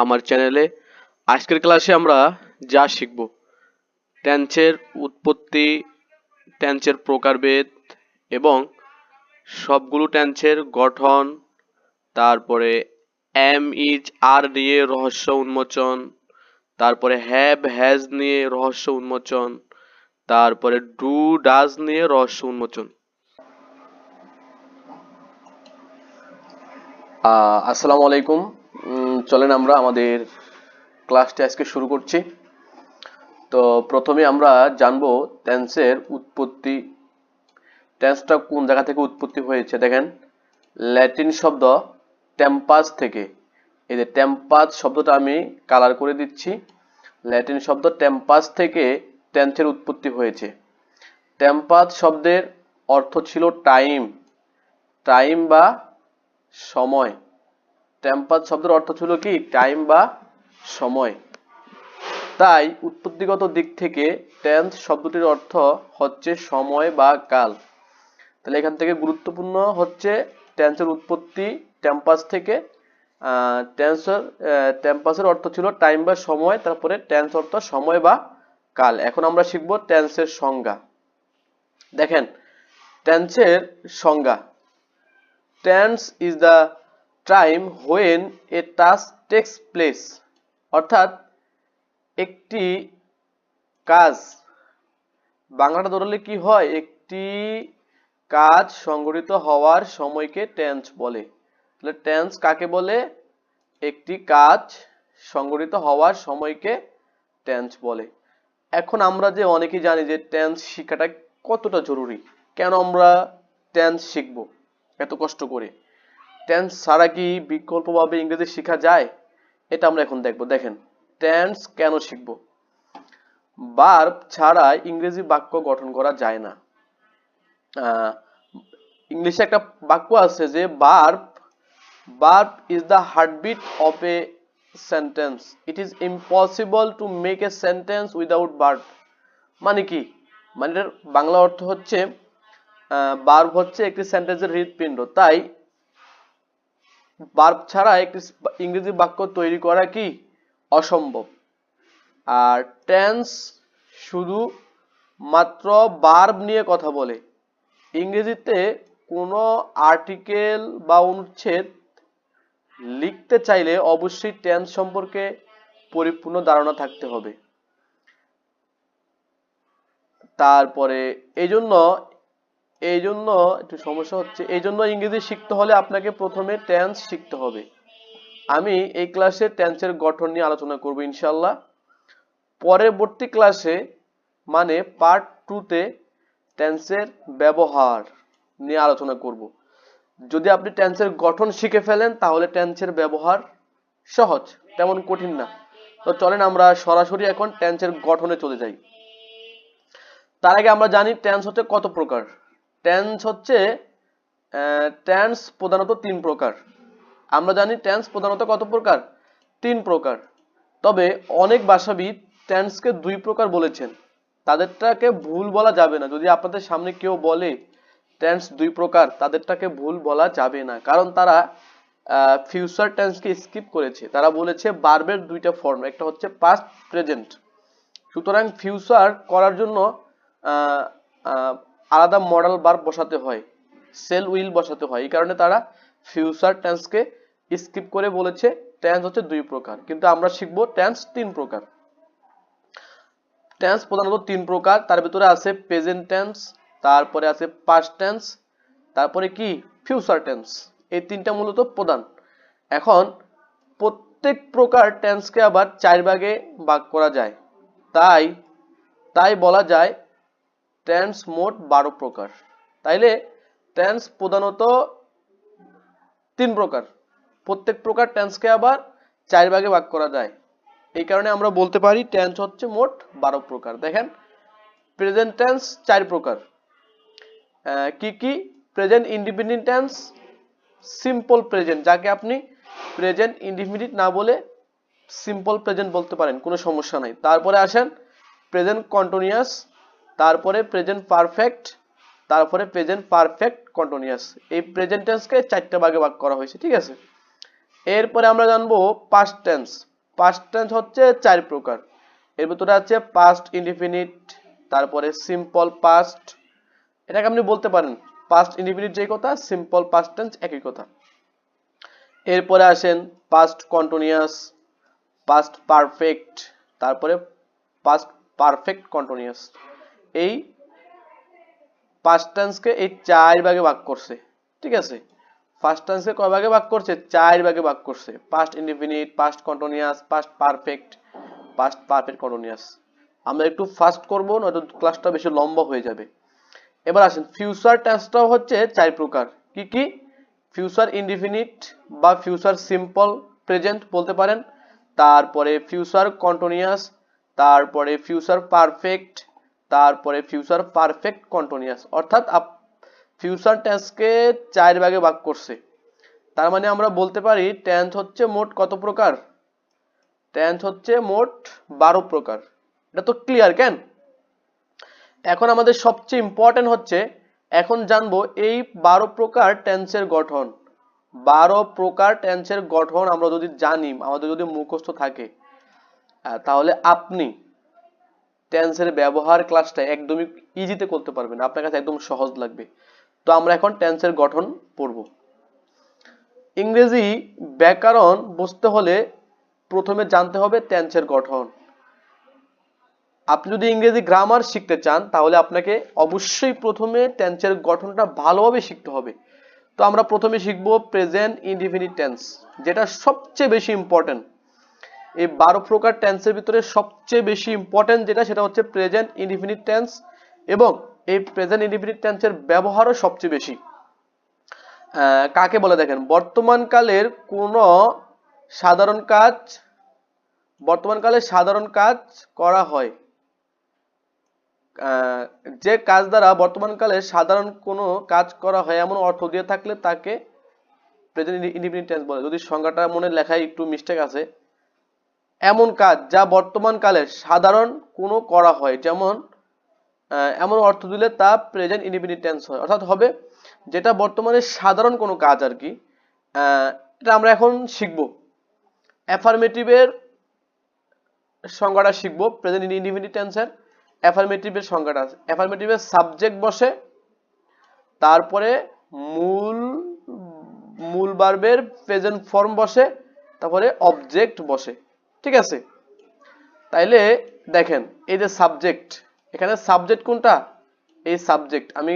আমার চ্যানেলে। আজকের ক্লাসে আমরা যা শিখব, টেন্সের উৎপত্তি, টেন্সের প্রকারভেদ এবং সবগুলো টেন্সের গঠন, তারপরে এম ইজ আর নিয়ে রহস্য উন্মোচন, তারপরে হ্যাভ হ্যাজ নিয়ে রহস্য উন্মোচন, তারপরে ডু ডাজ নিয়ে রহস্য উন্মোচন। আসসালামু আলাইকুম। চলেন আমরা আমাদের ক্লাসটি আজকে শুরু করছি। তো প্রথমে আমরা জানবো টেন্সের উৎপত্তি। টেন্সটা কোন জায়গা থেকে উৎপত্তি হয়েছে? দেখেন, ল্যাটিন শব্দ টেম্পাস থেকে। এই যে টেম্পাস শব্দটা আমি কালার করে দিচ্ছি। ল্যাটিন শব্দ টেম্পাস থেকে টেন্সের উৎপত্তি হয়েছে। টেম্পাস শব্দের অর্থ ছিল টাইম, টাইম বা সময়। টেম্পাস শব্দের অর্থ ছিল কি? টাইম বা সময়। তাই উৎপত্তিগত দিক থেকে টেন্স শব্দটির অর্থ হচ্ছে সময় বা কাল। তাহলে এখান থেকে গুরুত্বপূর্ণ হচ্ছে টেন্সের উৎপত্তি টেম্পাস থেকে। টেম্পাসের অর্থ ছিল টাইম বা সময়, তারপরে টেন্স অর্থ সময় বা কাল। এখন আমরা শিখব টেন্সের সংজ্ঞা। দেখেন, টেন্সের সংজ্ঞা: tense is the time when a task tax place. অর্থাৎ একটি কাজ, বাংলাটা ধরলে কি হয়? একটি কাজ সংঘটিত হওয়ার সময়কে টেন্স বলে। তাহলে টেন্স কাকে বলে? একটি কাজ সংঘটিত হওয়ার সময়কে টেন্স বলে। এখন আমরা যে অনেকেই জানি যে টেন্স শেখাটা কতটা জরুরি, কেন আমরা টেন্স শিখব এত কষ্ট করে? টেন্স ছাড়া কি বিকল্পভাবে ইংরেজি শেখা যায়? এটা আমরা এখন দেখব। দেখেন, টেন্স কেন শিখব? ভার্ব ছাড়া ইংরেজি বাক্য গঠন করা যায় না। ইংলিশে একটা বাক্য আছে যে verb is the heartbeat of a sentence. It is impossible to make a sentence without verb. মানে কি? মানে এর বাংলা অর্থ হচ্ছে verb হচ্ছে একটি সেন্টেন্সের হৃৎপিণ্ড। তাই verb ছাড়া একটি ইংরেজি বাক্য তৈরি করা কি? অসম্ভব। আর টেন্স শুধু মাত্র verb নিয়ে কথা বলে। ইংরেজিতে কোনো আর্টিকেল বা অনুচ্ছেদ লিখতে চাইলে অবশ্যই টেন্স সম্পর্কে পরিপূর্ণ ধারণা থাকতে হবে। তারপরে এই জন্য একটু সমস্যা হচ্ছে, এই জন্য ইংরেজি শিখতে হলে আপনাকে প্রথমে টেন্স শিখতে হবে। আমি এই ক্লাসে টেন্সের গঠন নিয়ে আলোচনা করব ইনশাআল্লাহ। পরবর্তী ক্লাসে মানে পার্ট 2-তে টেন্সের ব্যবহার নিয়ে আলোচনা করব। যদি আপনি টেন্সের গঠন শিখে ফেলেন তাহলে টেন্সের ব্যবহার সহজ, তেমন কঠিন না। তো চলেন আমরা সরাসরি এখন টেন্সের গঠনে চলে যাই। তার আগে আমরা জানি টেন্স হচ্ছে কত প্রকার। টেন্স প্রধানত 3 প্রকার। আমরা জানি টেন্স প্রধানত কত প্রকার? 3 প্রকার। তবে অনেক ভাষাবিদ টেন্সকে 2 প্রকার বলেছেন। তাদেরটাকে ভুল বলা যাবে না। যদি আপনাদের সামনে কেউ বলে টেন্স 2 প্রকার, তাদেরটাকে ভুল বলা যাবে না, কারণ তারা ফিউচার টেন্সকে স্কিপ করেছে। তারা বলেছে ভার্বের 2টা ফর্ম, একটা হচ্ছে পাস্ট, প্রেজেন্ট। সুতরাং ফিউচার করার জন্য আলাদা মডেল ভার্ব বসাতে হয়, সেল উইল বসাতে হয়। এই কারণে তারা ফিউচার টেন্সকে স্কিপ করে বলেছে টেন্স হচ্ছে 2 প্রকার। কিন্তু আমরা শিখব টেন্স 3 প্রকার। টেন্স প্রধানত 3 প্রকার। তার ভিতরে আছে প্রেজেন্ট টেন্স, তারপরে আছে পাস্ট টেন্স, তারপরে কি? Future tense. এই তিনটা মূলত প্রধান। এখন প্রত্যেক প্রকার টেন্সকে আবার 4 ভাগে ভাগ করা যায়। তাই বলা যায় টেন্স মোট 12 প্রকার। তাইলে টেন্স প্রধানত 3 প্রকার। প্রত্যেক প্রকার টেন্সকে আবার 4 ভাগে ভাগ করা যায়। এই কারণে আমরা বলতে পারি টেন্স হচ্ছে মোট 12 প্রকার। দেখেন, প্রেজেন্ট টেন্স 4 প্রকার। কি কি? Present independent tense, simple present, যাকে আপনি প্রেজেন্ট ইনডিফিনিট না বলে সিম্পল প্রেজেন্ট বলতে পারেন, কোনো সমস্যা নাই। তারপরে আসেন প্রেজেন্ট কন্টিনিউয়াস, তারপরে প্রেজেন্ট পারফেক্ট, তারপরে প্রেজেন্ট পারফেক্ট কন্টিনিউয়াস। এই প্রেজেন্ট টেন্সকে 4টা ভাগে ভাগ করা হয়েছে, ঠিক আছে? এরপরে আমরা জানবো পাস্ট টেন্স। পাস্ট টেন্স হচ্ছে 4 প্রকার। এর ভিতরে আছে পাস্ট ইনডিফিনিট, তারপরে সিম্পল পাস্ট, এটাকে আপনি বলতে পারেন পাস্ট ইনডিফিনিট যেই কথা, সিম্পল পাস্ট টেন্স একই কথা। এরপরে আসেন পাস্ট কন্টিনিউয়াস, পাস্ট পারফেক্ট, তারপরে পাস্ট পারফেক্ট কন্টিনিউয়াস। এই পাস্ট টেন্সকে এই 4 ভাগে ভাগ করছে, ঠিক আছে। পাস্ট টেন্সকে কয় ভাগে ভাগ করছে? 4 ভাগে ভাগ করছে। Past indefinite, past continuous, past perfect, past perfect continuous. আমরা একটু ফাস্ট করব, নয়তো ক্লাসটা বেশি লম্বা হয়ে যাবে। এবার আসেন ফিউচার টেন্সটাও হচ্ছে 4 প্রকার। কি কি? ফিউচার ইনডিফিনিট বা ফিউচার সিম্পল প্রেজেন্ট বলতে পারেন, তারপরে ফিউচার কন্টিনিউয়াস, তারপরে ফিউচার পারফেক্ট, তারপরে ফিউচার পারফেক্ট কন্টিনিউয়াস। অর্থাৎ ফিউচার টেন্সকে 4 ভাগে ভাগ করছে। তার মানে আমরা বলতে পারি টেন্স হচ্ছে মোট কত প্রকার? টেন্স হচ্ছে মোট 12 প্রকার। এটা তো ক্লিয়ার কেন? এখন আমাদের সবচেয়ে ইম্পর্টেন্ট হচ্ছে এখন জানবো এই 12 প্রকার টেন্সের গঠন। 12 প্রকার টেন্সের গঠন আমরা যদি জানি, আমাদের যদি মুখস্থ থাকে, তাহলে আপনি টেন্সের ব্যবহার ক্লাসটা একদমই ইজিতে করতে পারবেন, আপনার কাছে একদম সহজ লাগবে। তো আমরা এখন টেন্সের গঠন পড়ব। ইংরেজি ব্যাকরণ বুঝতে হলে প্রথমে জানতে হবে টেন্সের গঠন। আপনি যদি ইংরেজি গ্রামার শিখতে চান তাহলে আপনাকে অবশ্যই প্রথমে টেন্সের গঠনটা ভালোভাবে শিখতে হবে। তো আমরা প্রথমে শিখব প্রেজেন্ট ইনডিফিনিট টেন্স, যেটা সবচেয়ে বেশি ইম্পর্টেন্ট। এই 12 প্রকার টেন্সের ভিতরে সবচেয়ে বেশি ইম্পর্টেন্ট যেটা, সেটা হচ্ছে প্রেজেন্ট ইনডিফিনিট টেন্স, এবং এই প্রেজেন্ট ইনডিফিনিট টেন্সের ব্যবহারও সবচেয়ে বেশি। কাকে বলে দেখেন, বর্তমানকালের কোনো সাধারণ কাজ, বর্তমানকালে সাধারণ কাজ করা হয়, যে কাজ দ্বারা বর্তমানকালে সাধারণ কোনো কাজ করা হয় এমন অর্থ দিয়ে থাকলে তাকে প্রেজেন্ট ইনডিফিনিট টেন্স বলে। যদি সংজ্ঞাটা মনে লেখায় একটু মিস্টেক আছে, এমন কাজ যা বর্তমানকালে সাধারণ কোনো করা হয়, যেমন এমন অর্থ দিলে তা প্রেজেন্ট ইনডিফিনিট টেন্স হয়। অর্থাৎ হবে যেটা বর্তমানে সাধারণ কোনো কাজ আর কি। এটা আমরা এখন শিখব। অ্যাফার্মেটিভের সংজ্ঞাটা শিখব। প্রেজেন্ট ইনডিফিনিট টেন্সের অ্যাফার্মেটিভের সংজ্ঞাটা আছে। অ্যাফার্মেটিভের সাবজেক্ট বসে, তারপরে মূল ভার্বের প্রেজেন্ট ফর্ম বসে, তারপরে অবজেক্ট বসে, ঠিক আছে। তাইলে দেখেন এই যে সাবজেক্ট, এখানে সাবজেক্ট কোনটা? এই সাবজেক্ট আমি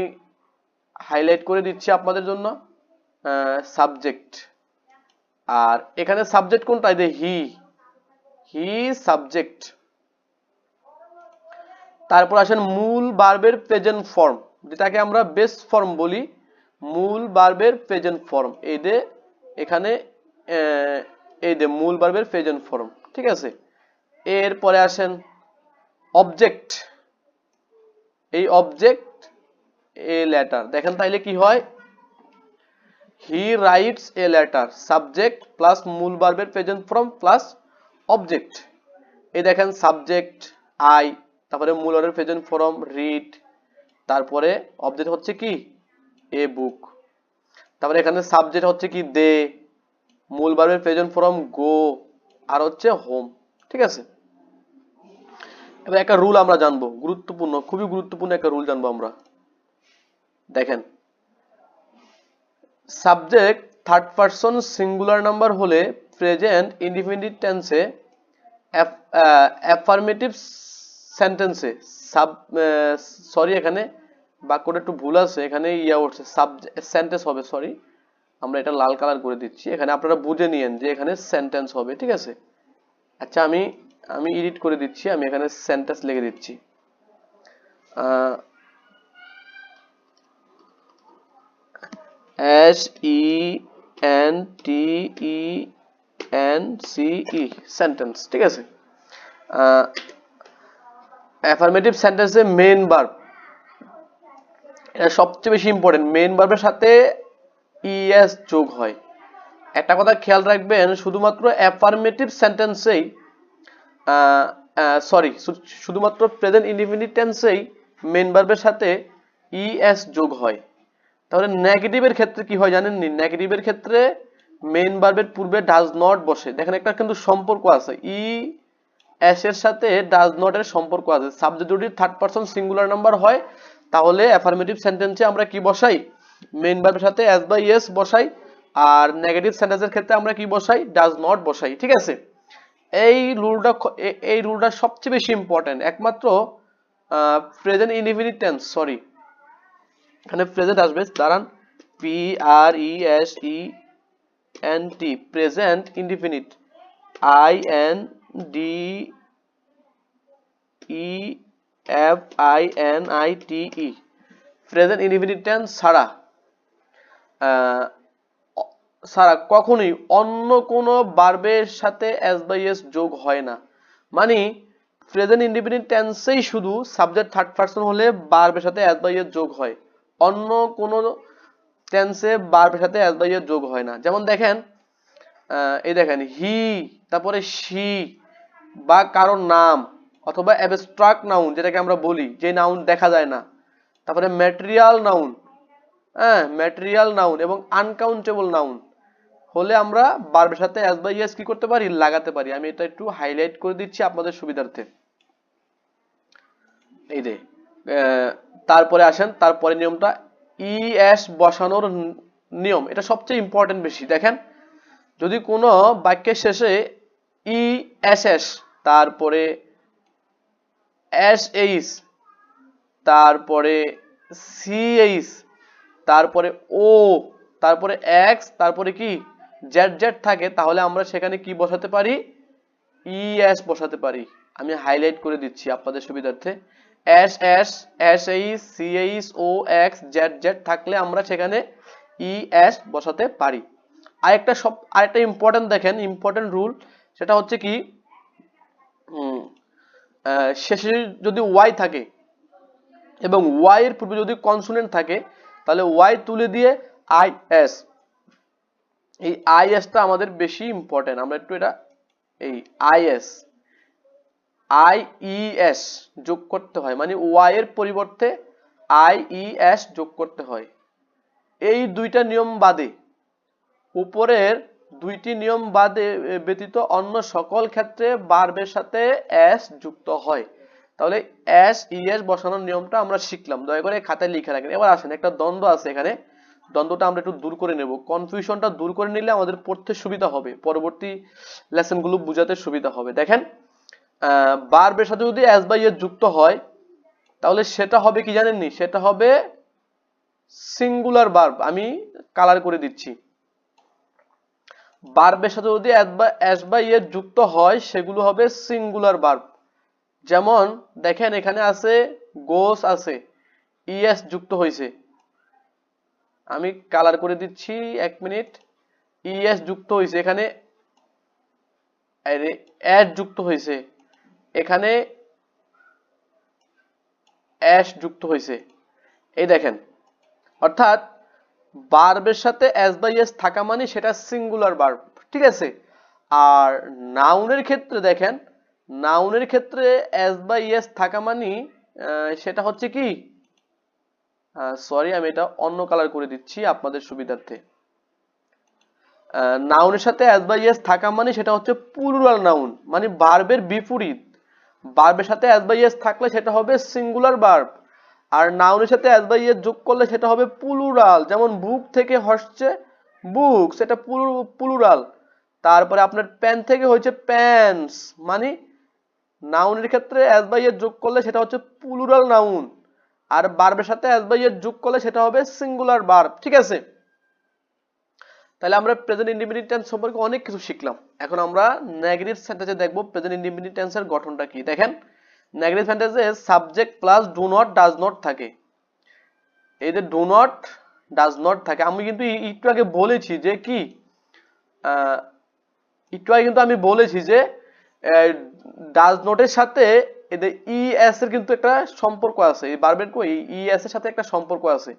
হাইলাইট করে দিচ্ছি আপনাদের জন্য, সাবজেক্ট। আর এখানে সাবজেক্ট কোনটা? এই যে হি সাবজেক্ট। তারপর আসেন মূল ভার্বের প্রেজেন্ট ফর্ম, যেটাকে আমরা বেস ফর্ম বলি। মূল ভার্বের প্রেজেন্ট ফর্ম এই যে এখানে, এই যে মূল ভার্বের প্রেজেন্ট ফর্ম, ঠিক আছে। এরপরে আসেন অবজেক্ট। এই অবজেক্ট এ লেটার, দেখেন তাইলে কি হয়, he writes a letter, subject plus মূল ভার্বের প্রেজেন্ট ফর্ম প্লাস অবজেক্ট। এই দেখেন সাবজেক্ট আই, তারপরে মূল ভার্বের প্রেজেন্ট ফর্ম রিড, তারপরে অবজেক্ট হচ্ছে কি এ বুক, তারপরে এখানে সাবজেক্ট হচ্ছে কি দে, মূল ভার্বের প্রেজেন্ট ফর্ম গো, আর হচ্ছে হোম, ঠিক আছে। এবার একটা রুল আমরা জানবো, গুরুত্বপূর্ণ, খুবই গুরুত্বপূর্ণ একটা রুল জানবো আমরা। দেখেন subject third person singular number হলে প্রেজেন্ট ইনডিফিনিট টেন্সে, অ্যাফার্মেটিভ সেন্টেন্সে, সরি এখানে বাক্যটা একটু ভুল আছে, এখানে ইয়া উঠছে, সেন্টেন্স হবে, সরি আমরা এটা লাল কালার করে দিচ্ছি, এখানে আপনারা বুঝে নিয়েন যে এখানে সেন্টেন্স হবে, ঠিক আছে। আচ্ছা আমি এডিট করে দিচ্ছি, আমি এখানে সেন্টেন্স লিখে দিচ্ছি। SENTENCE সেন্টেন্স, ঠিক আছে। অ্যাফার্মেটিভ সেন্টেন্সে মেইন ভার্ব, এটা সবচেয়ে বেশি ইম্পর্টেন্ট। মেইন ভার্বের সাথে ইএস যোগ হয়। একটা কথা খেয়াল রাখবেন, শুধুমাত্র অ্যাফার্মেটিভ সেন্টেন্সেই, শুধুমাত্র প্রেজেন্ট ইনডিফিনিট টেন্সেই মেইন ভার্বের সাথে ইএস যোগ হয়। তাহলে নেগেটিভের ক্ষেত্রে কি হয় জানেননি? নেগেটিভের ক্ষেত্রে মেইন ভার্বের পূর্বে ডাজ নট বসে, দেখেন একটা কিন্তু সম্পর্ক আছে, ই এস এর সাথে ডাজ নট এর সম্পর্ক আছে। সাবজেক্ট যদি থার্ড পারসন সিঙ্গুলার নাম্বার হয় তাহলে অ্যাফার্মেটিভ সেন্টেন্সে আমরা কি বসাই, মেইন ভার্বের সাথে এস বা ইএস বসাই, আর নেগেটিভ সেন্টেন্সের ক্ষেত্রে আমরা কি বসাই, ডাজ নট বসাই। ঠিক আছে, এই রুলটা সবচেয়ে বেশি ইম্পর্টেন্ট। একমাত্র প্রেজেন্ট ইনডিফিনিট টেন্স, সরি এখানে প্রেজেন্ট আসবে, দাঁড়ান, P R E S E N T, present indefinite, I N D E F I N I T E, present indefinite tense ছাড়া কখনোই অন্য কোনো ভার্বের সাথে এস বাই এস যোগ হয় না। মানে প্রেজেন্ট ইনডিফিনিট টেন্সেই শুধু সাবজেক্ট থার্ড পারসন হলে ভার্বের সাথে এস বাই এস যোগ হয়, অন্য কোনো টেন্সে ভার্বের সাথে এস বাই এস যোগ হয় না। যেমন দেখেন, এই দেখেন হি, তারপরে শি, বা কারোর নাম অথবা অ্যাবস্ট্রাক্ট নাউন যেটাকে আমরা বলি, যে নাউন দেখা যায় না, তারপরে ম্যাটেরিয়াল নাউন, হ্যাঁ ম্যাটেরিয়াল নাউন এবং আনকাউন্টেবল নাউন হলে আমরা ভার্বের সাথে এস বাই এস কি করতে পারি, লাগাতে পারি। আমি এটা একটু হাইলাইট করে দিচ্ছি আপনাদের সুবিধার্থে। এই যে তারপরে আসেন, তারপরে নিয়মটা ই এস বসানোর নিয়ম, এটা সবচেয়ে ইম্পর্টেন্ট বেশি। দেখেন, যদি কোনো বাক্যের শেষে ই এস এস, তারপরে এস এইচ, তারপরে সি এইচ, তারপরে ও, তারপরে এক্স, তারপরে কি জেড জেড থাকে, তাহলে আমরা সেখানে কি বসাতে পারি, ই এস বসাতে পারি। আমি হাইলাইট করে দিচ্ছি আপনাদের সুবিধার্থে, S S, S H, C H, O X, Z Z থাকলে আমরা সেখানে ই এস বসাতে পারি। আরেকটা ইম্পর্টেন্ট, দেখেন ইম্পর্টেন্ট রুল, সেটা হচ্ছে কি, শেষে যদি ওয়াই থাকে এবং ওয়াই এর পূর্বে যদি কনসোনেন্ট থাকে তাহলে ওয়াই তুলে দিয়ে আই এস, এই আই এসটা আমাদের বেশি ইম্পর্টেন্ট। আমরা একটু এটা এই আই ই এস যোগ করতে হয়, মানে ওয়াই এর পরিবর্তে আই ই এস যোগ করতে হয়। এই দুইটা নিয়ম বাদে, উপরের দুইটি নিয়ম বাদে ব্যতীত অন্য সকল ক্ষেত্রে ভার্বের সাথে এস যুক্ত হয়। তাহলে এস ই এস বসানোর নিয়মটা আমরা শিখলাম, দয়া করে খাতায় লিখে রাখেন। এবার আসেন, একটা দ্বন্দ্ব আছে এখানে, দ্বন্দ্বটা আমরা একটু দূর করে নেব, কনফিউশনটা দূর করে নিলে আমাদের পড়তে সুবিধা হবে, পরবর্তী লেসনগুলো বুঝাতে সুবিধা হবে। দেখেন, ভার্বের সাথে যদি এস বাই এস যুক্ত হয় তাহলে সেটা হবে কি জানেননি, সেটা হবে সিঙ্গুলার ভার্ব। আমি কালার করে দিচ্ছি, ভার্বের সাথে যদি এস বাই এস যুক্ত হয় সেগুলো হবে সিঙ্গুলার ভার্ব। যেমন দেখেন, এখানে আছে গোস, আছে ইএস যুক্ত হয়েছে, আমি কালার করে দিচ্ছি, এক মিনিট, ইএস যুক্ত হয়েছে, এখানে এস যুক্ত হয়েছে, এখানে এস যুক্ত হয়েছে। এই দেখেন, অর্থাৎ ভার্বের সাথে এস বাই এস থাকা মানে সেটা সিঙ্গুলার ভার্ব। ঠিক আছে, আর নাউনের ক্ষেত্রে দেখেন, নাউনের ক্ষেত্রে এস বাই এস থাকা মানে সেটা হচ্ছে কি, সরি আমি এটা অন্য কালার করে দিচ্ছি আপনাদের সুবিধার্থে। নাউনের সাথে এস বাই এস থাকা মানে সেটা হচ্ছে প্লুরাল নাউন, মানে ভার্বের বিপরীত। ভার্বের সাথে এস বাই এস থাকলে সেটা হবে সিঙ্গুলার ভার্ব, আর নাউনের সাথে এস বাই এস যোগ করলে সেটা হবে প্লুরাল। যেমন বুক থেকে হচ্ছে বুক, সেটা প্লুরাল। তারপরে আপনার পেন থেকে হচ্ছে প্যান্টস, মানে নাউনের ক্ষেত্রে এস বাই এস যোগ করলে সেটা হচ্ছে প্লুরাল নাউন, আর ভার্বের সাথে এস বাই এস যোগ করলে সেটা হবে সিঙ্গুলার ভার্ব। ঠিক আছে, তাহলে আমরা প্রেজেন্ট ইনডিফিনিট টেন্স সম্পর্কে অনেক কিছু শিখলাম। এখন আমরা নেগেটিভ সেন্টেন্সে দেখব প্রেজেন্ট ইনডিফিনিট টেন্সের গঠনটা কি। দেখেন, নেগেটিভ সেন্টেন্সে subject plus do not does not থাকে। এই যে ডু নট ডাজ নট থাকে, আমি কিন্তু একটু আগে বলেছি যে কি, একটু আগে কিন্তু আমি বলেছি যে ডাজ নটের সাথে এদের ই এস এর কিন্তু একটা সম্পর্ক আছে, এই ভার্বের কো ই এস এর সাথে একটা সম্পর্ক আছে,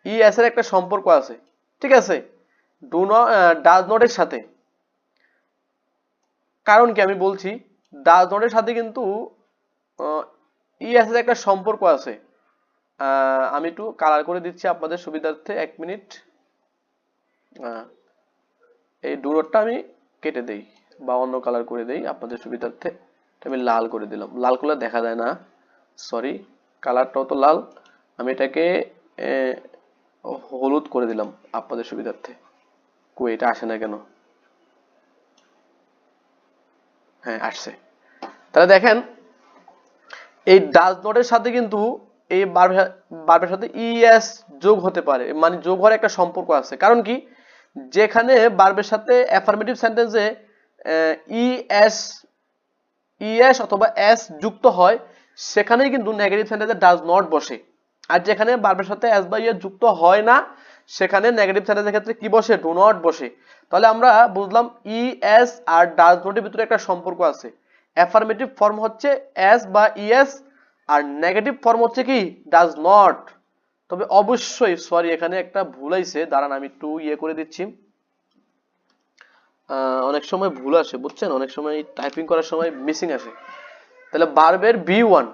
ই এস এর একটা সম্পর্ক আছে। ঠিক আছে, ডু নট ডাজ নটের সাথে, কারণ কি আমি বলছি, ডাজ নটের সাথে কিন্তু ই এস এর একটা সম্পর্ক আছে। আমি একটু কালার করে দিচ্ছি আপনাদের সুবিধার্থে, এক মিনিট। এই ডু নটটা আমি কেটে দেই বা অন্য কালার করে দেই আপনাদের সুবিধার্থে। আমি লাল করে দিলাম, লাল করলে দেখা যায় না, সরি, কালারটাও তো লাল, আমি এটাকে হলুদ করে দিলাম আপনাদের সুবিধার্থে। কই এটা আসে না কেন? হ্যাঁ আসছে। তাহলে দেখেন এই ডাজ নটের সাথে কিন্তু এই ভার্বের সাথে ইএস যোগ হতে পারে, মানে যোগ হওয়ার একটা সম্পর্ক আছে। কারণ কি, যেখানে ভার্বের সাথে অ্যাফার্মেটিভ সেন্টেন্সে ইএস ইএস অথবা এস যুক্ত হয় সেখানেই কিন্তু নেগেটিভ সেন্টেন্সে ডাজ নট বসে। আর যেখানে ভার্বের সাথে এস বা ইএস যুক্ত হয় না সেখানে নেগেটিভ সেন্টেন্সের ক্ষেত্রে কি বসে? ডু নট বসে। তাহলে আমরা বুঝলাম ইএস আর ডাজ নটের ভিতরে একটা সম্পর্ক আছে। অ্যাফার্মেটিভ ফর্ম হচ্ছে এস বা ইএস আর নেগেটিভ ফর্ম হচ্ছে কি? Does not. তবে অবশ্যই, সরি এখানে একটা ভুল হয়েছে, দাঁড়ান আমি একটু করে দিচ্ছি। অনেক সময় ভুল আসে বুঝছেন, অনেক সময় টাইপিং করার সময় মিসিং আসে। তাহলে ভার্বের বি1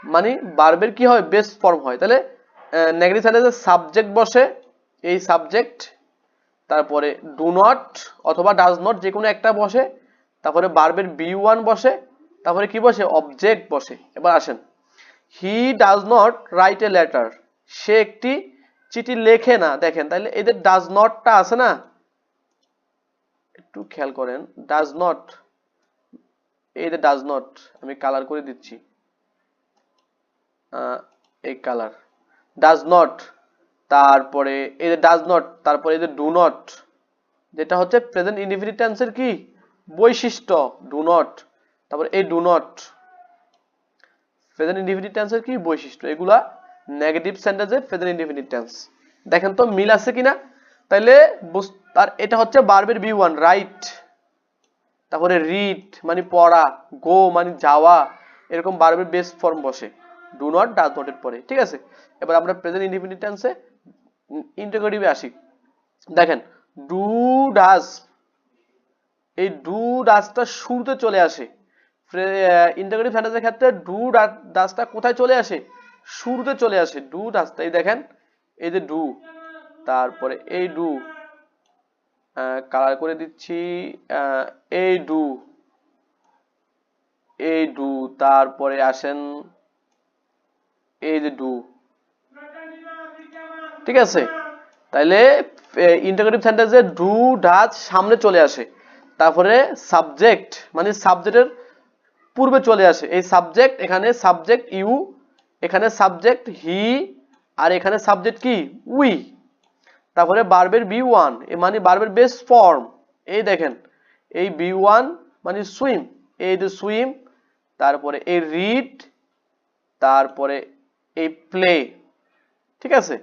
মানে ভার্বের কি হয়? বেস ফর্ম হয়। তাহলে নেগেটিভ সেন্টেন্সে সাবজেক্ট বসে, এই সাবজেক্ট, তারপরে ডু নট অথবা ডাজ নট যে কোনো একটা বসে, তারপরে ভার্বের বি1 বসে, তারপরে কি বসে? অবজেক্ট বসে। এবার আসেন, he does not write a letter, সে একটি চিঠি লেখে না। দেখেন তাহলে এদের ডাজ নটটা আছে না, একটু খেয়াল করেন, ডাজ নট, এই যে ডাজ নট আমি কালার করে দিচ্ছি, এই কালার ডাজ নট, তারপরে এই যে ডাজ নট, তারপরে এই যে ডু নট, যেটা হচ্ছে প্রেজেন্ট ইনডিফিনিট টেন্সের কি বৈশিষ্ট্য, ডু নট, তারপরে এই ডু নট প্রেজেন্ট ইনডিফিনিট টেন্সের কি বৈশিষ্ট্য, এগুলা নেগেটিভ সেন্টেন্সে প্রেজেন্ট ইনডিফিনিট টেন্স। দেখেন তো মিল আছে কিনা? তাইলে আর এটা হচ্ছে ভার্বের বি1 রাইট, তারপরে রিড মানে পড়া, গো মানে যাওয়া, এরকম ভার্বের বেস ফর্ম বসে ডু নট ডাজ নট এর পরে। ঠিক আছে, এবার আমরা প্রেজেন্ট ইনডিফিনিট টেন্সে ইন্টারোগেটিভে আসি। দেখেন ডু ডাজ, এই ডু ডাজটা শুরুতে চলে আসে। ইন্টারোগেটিভ সেন্টেন্সের ক্ষেত্রে ডু ডাজটা কোথায় চলে আসে? শুরুতে চলে আসে ডু ডাজটা। এই দেখেন এই যে ডু, তারপরে এই ডু, কালার করে দিচ্ছি, এই ডু, এই ডু, তারপরে আসেন এই যে ডু। ঠিক আছে, তাইলে ইন্টারোগেটিভ সেন্টেন্সে ডু ডাজ সামনে চলে আসে, তারপরে সাবজেক্ট মানে সাবজেক্টের পূর্বে চলে আসে। এই সাবজেক্ট, এখানে সাবজেক্ট ইউ, এখানে সাবজেক্ট হি, আর এখানে সাবজেক্ট কি? উই। তারপরে ভার্বের বি1 মানে ভার্বের বেস ফর্ম, এই দেখেন এই বি1 মানে সুইম, এই যে সুইম, তারপরে এই রিড, তারপরে এই প্লে। ঠিক আছে,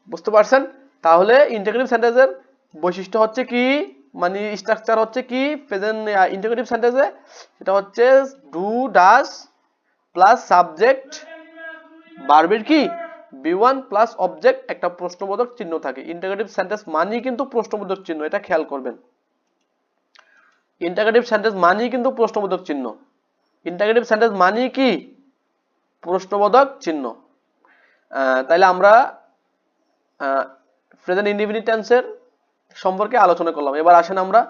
বুঝতে পারছেন? তাহলে ইন্টারোগেটিভ সেন্টেন্সের বৈশিষ্ট্য হচ্ছে কি, মানে স্ট্রাকচার হচ্ছে কি প্রেজেন্ট ইন্টারোগেটিভ সেন্টেন্সে, সেটা হচ্ছে ডু ডাজ প্লাস সাবজেক্ট, ভার্বের কি বি1 প্লাস অবজেক্ট, একটা প্রশ্নবোধক চিহ্ন থাকে। ইন্টারোগেটিভ সেন্টেন্স মানেই কিন্তু প্রশ্নবোধক চিহ্ন, এটা খেয়াল করবেন। ইন্টারোগেটিভ সেন্টেন্স মানেই কিন্তু প্রশ্নবোধক চিহ্ন, ইন্টারোগেটিভ সেন্টেন্স মানেই কি প্রশ্নবোধক চিহ্ন। তাইলে আমরা প্রেজেন্ট ইনডিফিনিট টেন্সের সম্পর্কে আলোচনা করলাম। এবার আসেন আমরা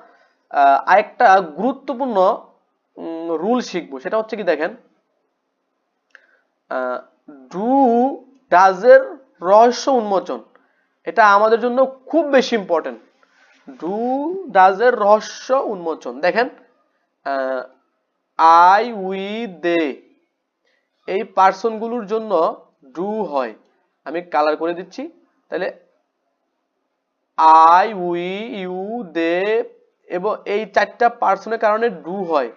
আরেকটা গুরুত্বপূর্ণ রুল শিখবো, সেটা হচ্ছে কি দেখেন, ডু ডাজের রহস্য উন্মোচন, এটা আমাদের জন্য খুব বেশি ইম্পর্টেন্ট। ডু ডাজের রহস্য উন্মোচন, দেখেন আই উই দে এই পার্সনগুলোর জন্য ডু হয়। আমি কালার করে দিচ্ছি, তাহলে আই উই ইউ দে এবং এই চারটা পার্সনের কারণে ডু হয়,